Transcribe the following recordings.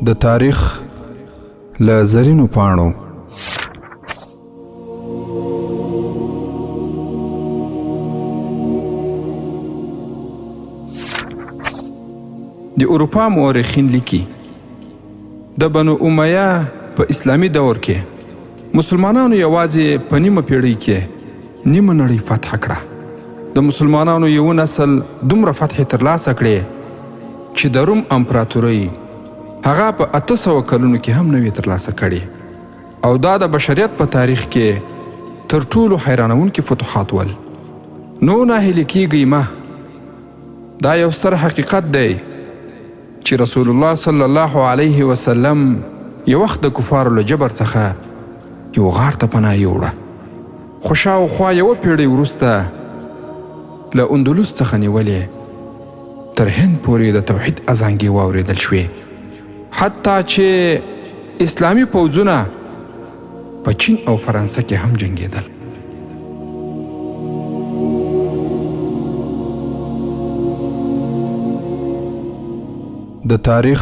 د تاریخ له زرینو پاڼو. د اروپا مورخین لیکي د بنو امیه په اسلامی دور کې مسلمانانو یوازې په نیمه پیړۍ کې نیمه نړۍ فتح کړه. د مسلمانانو یو نسل دومره فتح ترلاسه کړې چې د روم امپراتورۍ هغه په 800 کلونو کې هم نه وي ترلاسه کړې، او دا د بشریت په تاریخ کې تر ټولو حیرانونکي فتوحات ول. نو ناهیلي کیږئ مه، دا یو ستر حقیقت دی چې رسول الله صلی الله علیه وسلم یو وخت د کفارو له جبر څخه یو غار ته پناه یوړه، خو شاوخوا یوه پیړۍ وروسته له اندلس څخه نیولې تر هند پورې د توحید اذانګې واورېدل شوې، حتی چې اسلامي پوځونه په چین او فرانسه کې هم جنګېدل. د تاریخ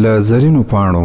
له زرینو پاڼو.